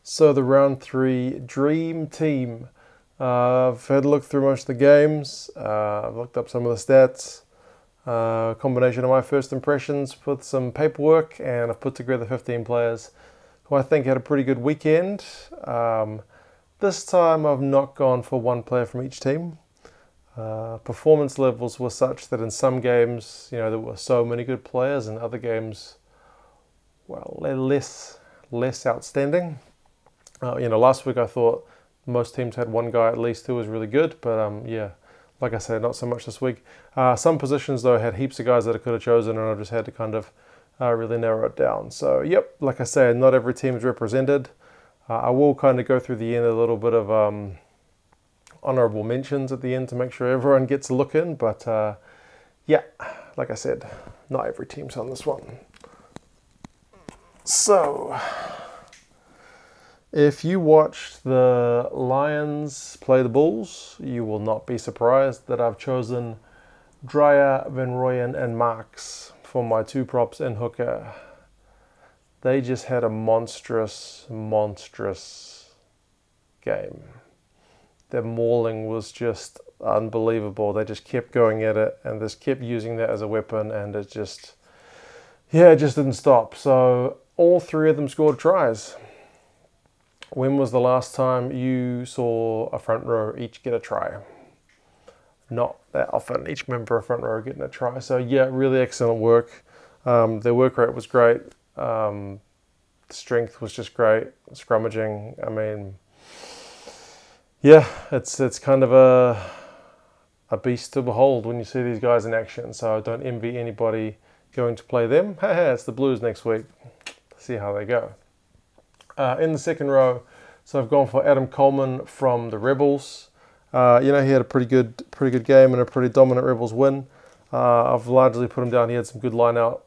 So the round 3 dream team. I've had a look through most of the games. I've looked up some of the stats. Combination of my first impressions with some paperwork, and I've put together 15 players who I think had a pretty good weekend. This time I've not gone for one player from each team. Performance levels were such that in some games, there were so many good players, and other games, well, they're less outstanding. Last week I thought most teams had one guy at least who was really good, but yeah, like I said, not so much this week. Some positions though had heaps of guys that I could have chosen, and I just had to kind of really narrow it down. So yep, like I said, not every team is represented. I will kind of go through the end a little bit of honourable mentions at the end to make sure everyone gets a look in, but yeah, like I said, not every team's on this one. So, if you watched the Lions play the Bulls, you will not be surprised that I've chosen Dreyer, Van Rooyen and Marks for my 2 props in hooker. They just had a monstrous game. Their mauling was just unbelievable. They just kept going at it and just kept using that as a weapon, and it just didn't stop. So all 3 of them scored tries. When was the last time you saw a front row each get a try? Not that often, each member of front row getting a try. So yeah, really excellent work. Their work rate was great. Strength was just great. Scrummaging, I mean, yeah, it's kind of a beast to behold when you see these guys in action. So I don't envy anybody going to play them. It's the Blues next week. See how they go. In the second row, so I've gone for Adam Coleman from the Rebels. He had a pretty good game and a pretty dominant Rebels win. I've largely put him down. He had some good line out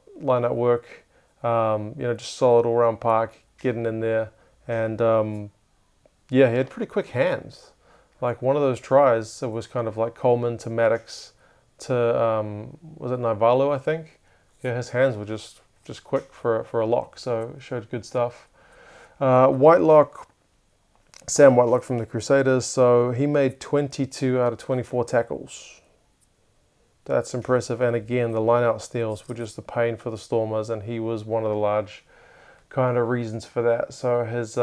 work. Just solid all round park, getting in there, and he had pretty quick hands. Like one of those tries, it was kind of like Coleman to Maddox to was it Naivalu, I think. Yeah, his hands were just quick for a lock, so it showed good stuff. Sam Whitelock from the Crusaders, so he made 22 out of 24 tackles. That's impressive, and again, the line-out steals were just a pain for the Stormers, and he was one of the large kind of reasons for that. So his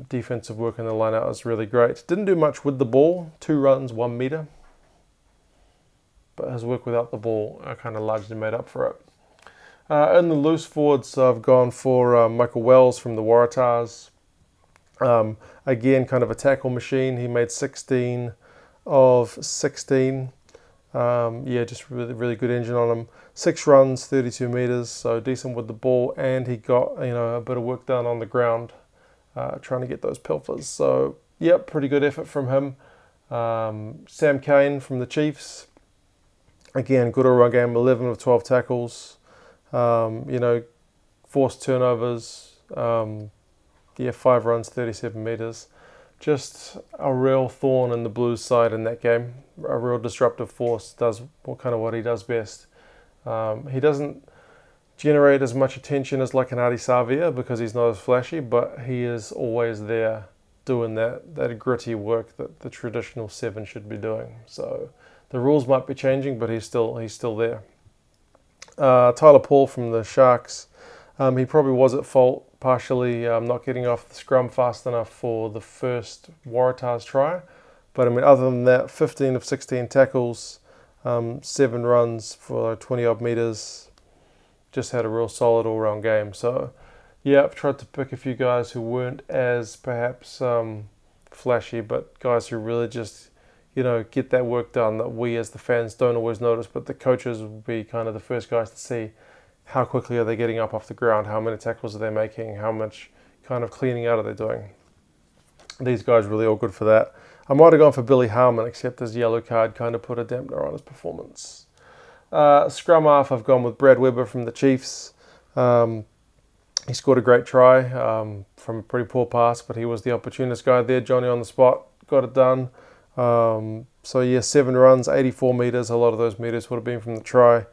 defensive work in the line-out was really great. Didn't do much with the ball, 2 runs, 1 metre, but his work without the ball kind of largely made up for it. In the loose forwards, I've gone for Michael Wells from the Waratahs. Again, kind of a tackle machine. He made 16 of 16. Just really good engine on him. 6 runs, 32 metres, so decent with the ball, and he got a bit of work done on the ground, trying to get those pilfers. So yeah, pretty good effort from him. Sam Cane from the Chiefs. Again, good all-round game. 11 of 12 tackles. Forced turnovers, 5 runs, 37 metres. Just a real thorn in the Blues side in that game. A real disruptive force, does what he does best. He doesn't generate as much attention as like an Adi Savia because he's not as flashy, but he is always there doing that gritty work that the traditional 7 should be doing. So the rules might be changing, but he's still there. Tyler Paul from the Sharks, he probably was at fault partially not getting off the scrum fast enough for the first Waratahs try, but I mean other than that, 15 of 16 tackles, 7 runs for 20 odd metres, just had a real solid all round game. So yeah, I've tried to pick a few guys who weren't as perhaps flashy, but guys who really just get that work done that we as the fans don't always notice, but the coaches will be kind of the first guys to see how quickly are they getting up off the ground, how many tackles are they making, how much kind of cleaning out are they doing. These guys are really all good for that. I might have gone for Billy Harmon, except his yellow card kind of put a dampener on his performance. Scrum half, I've gone with Brad Weber from the Chiefs. He scored a great try from a pretty poor pass, but he was the opportunist guy there. Johnny on the spot, got it done. 7 runs, 84 metres. A lot of those metres would have been from the try.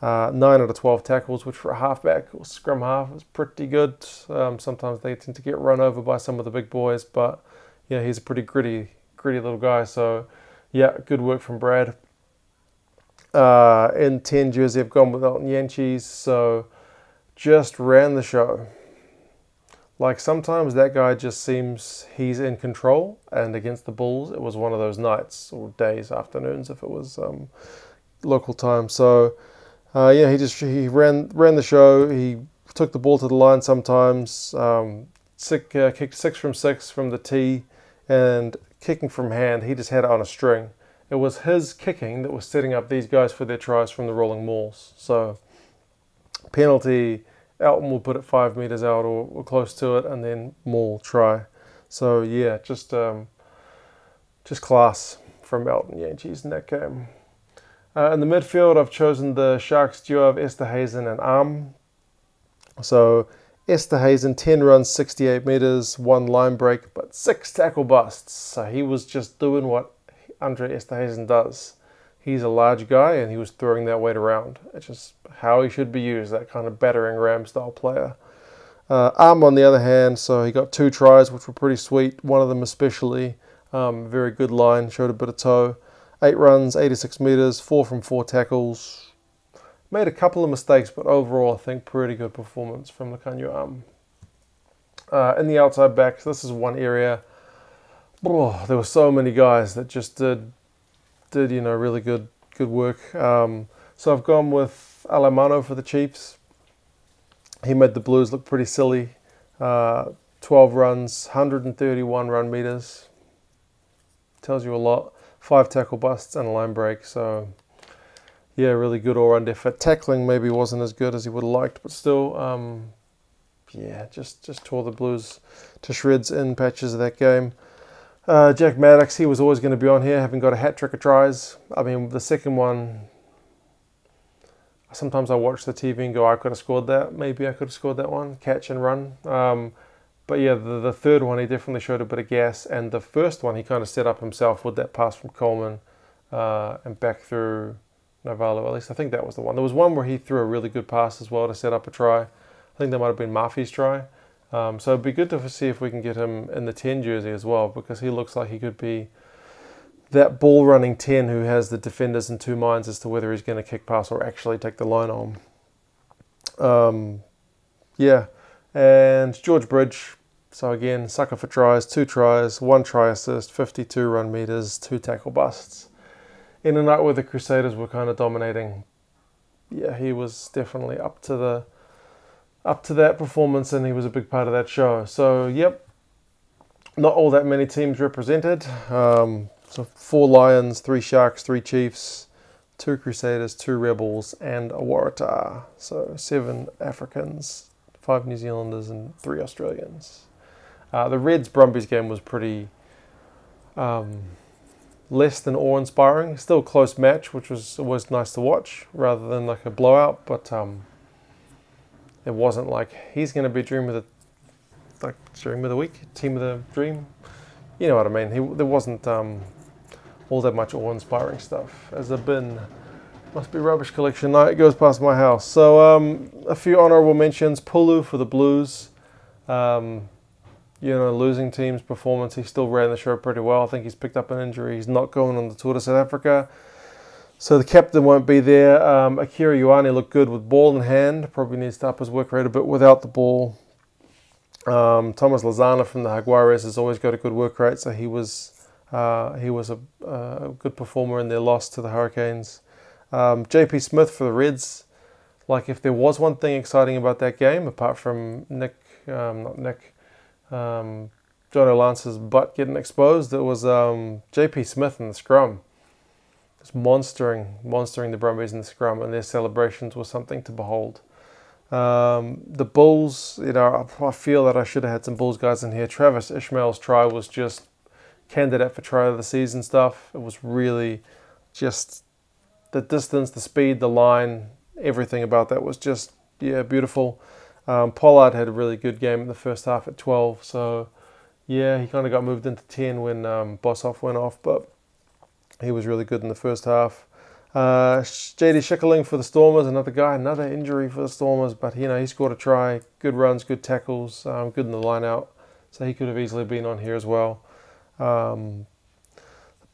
9 out of 12 tackles, which for a halfback or scrum half is pretty good. Sometimes they tend to get run over by some of the big boys, but yeah, he's a pretty gritty little guy. So yeah, good work from Brad. In 10 jersey, I've gone with Elton Yankees, so just ran the show. Like, sometimes that guy just seems he's in control, and against the Bulls, it was one of those nights or days, afternoons, if it was local time. So yeah, he ran the show. He took the ball to the line sometimes. Kicked 6 from 6 from the tee, and kicking from hand, he just had it on a string. It was his kicking that was setting up these guys for their tries from the rolling mauls. So penalty, Elton will put it 5 meters out or close to it, and then maul try. So yeah, just class from Elton Yankees in that game. In the midfield, I've chosen the Sharks duo of Esterhuizen and Arm. So Esterhuizen, 10 runs, 68 meters, 1 line break, but 6 tackle busts. So he was just doing what Andre Esterhuizen does. He's a large guy, and he was throwing that weight around. It's just how he should be used, that kind of battering ram style player. Arm, on the other hand, so he got 2 tries, which were pretty sweet. One of them especially, very good line, showed a bit of toe. 8 runs, 86 meters, 4 from 4 tackles. Made a couple of mistakes, but overall, I think pretty good performance from Lakanyu Arm. In the outside backs, this is one area. There were so many guys that just did really good work. So I've gone with Alemano for the Chiefs. He made the Blues look pretty silly. 12 runs, 131 run meters. Tells you a lot. 5 tackle busts and a line break. So yeah, really good all-round effort. Tackling maybe wasn't as good as he would have liked, but still, yeah, just tore the Blues to shreds in patches of that game. Jack Maddox, he was always going to be on here, having got a hat-trick of tries. I mean, the second one, sometimes I watch the TV and go, I could have scored that. Maybe I could have scored that one, catch and run. But yeah, the third one, he definitely showed a bit of gas. And the first one, he kind of set up himself with that pass from Coleman and back through Navarro. At least I think that was the one. There was one where he threw a really good pass as well to set up a try. I think that might have been Murphy's try. So it'd be good to see if we can get him in the 10 jersey as well, because he looks like he could be that ball-running 10 who has the defenders in 2 minds as to whether he's going to kick pass or actually take the line on. Yeah, and George Bridge, so again, sucker for tries, 2 tries, 1 try assist, 52 run meters, 2 tackle busts. In a night where the Crusaders were kind of dominating, yeah, he was definitely up to that performance, and he was a big part of that show. So, yep, not all that many teams represented. So 4 Lions, 3 Sharks, 3 Chiefs, 2 Crusaders, 2 Rebels, and a Waratah. So 7 Africans, 5 New Zealanders, and 3 Australians. The Reds-Brumbies game was pretty less than awe-inspiring. Still a close match, which was always nice to watch, rather than like a blowout, but it wasn't like he's going to be dream of the week, team of the dream. You know what I mean? There wasn't all that much awe-inspiring stuff. As a bin, must be rubbish collection night. It goes past my house. So a few honourable mentions. Pulu for the Blues. Losing team's performance. He still ran the show pretty well. I think he's picked up an injury. He's not going on the tour to South Africa. So the captain won't be there. Akira Ioane looked good with ball in hand. Probably needs to up his work rate a bit without the ball. Thomas Lozana from the Jaguares has always got a good work rate, so he was a good performer in their loss to the Hurricanes. JP Smith for the Reds. Like, if there was one thing exciting about that game, apart from John O'Lance's butt getting exposed, it was JP Smith in the scrum. Just monstering the Brumbies in the scrum, and their celebrations were something to behold. The Bulls, I feel that I should have had some Bulls guys in here. Travis Ishmael's try was just candidate for try of the season stuff. It was really just the distance, the speed, the line, everything about that was just, yeah, beautiful. Pollard had a really good game in the first half at 12, so yeah, he kind of got moved into 10 when Boshoff went off, but he was really good in the first half. JD Schickerling for the Stormers, another guy, another injury for the Stormers, but he scored a try, good runs, good tackles, good in the line out, so he could have easily been on here as well.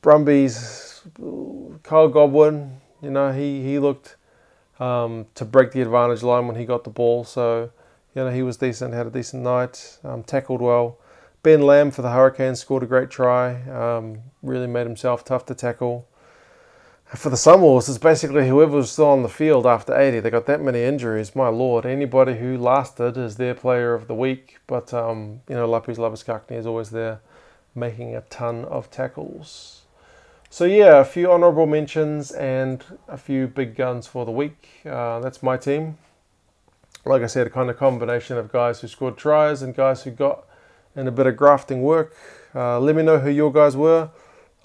Brumbies, Kyle Godwin, he looked to break the advantage line when he got the ball, so he was decent, had a decent night, tackled well. Ben Lamb for the Hurricanes scored a great try, really made himself tough to tackle. For the Sunwolves, it's basically whoever was still on the field after 80. They got that many injuries, my lord. Anybody who lasted is their player of the week. But, Lapis Labiskakni is always there making a ton of tackles. So, yeah, a few honourable mentions and a few big guns for the week. That's my team. Like I said, a kind of combination of guys who scored tries and guys who got in a bit of grafting work. Let me know who your guys were.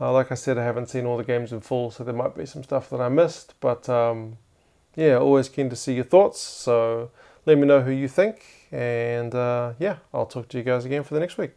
Like I said, I haven't seen all the games in full, so there might be some stuff that I missed. But, always keen to see your thoughts. So let me know who you think. And, I'll talk to you guys again for the next week.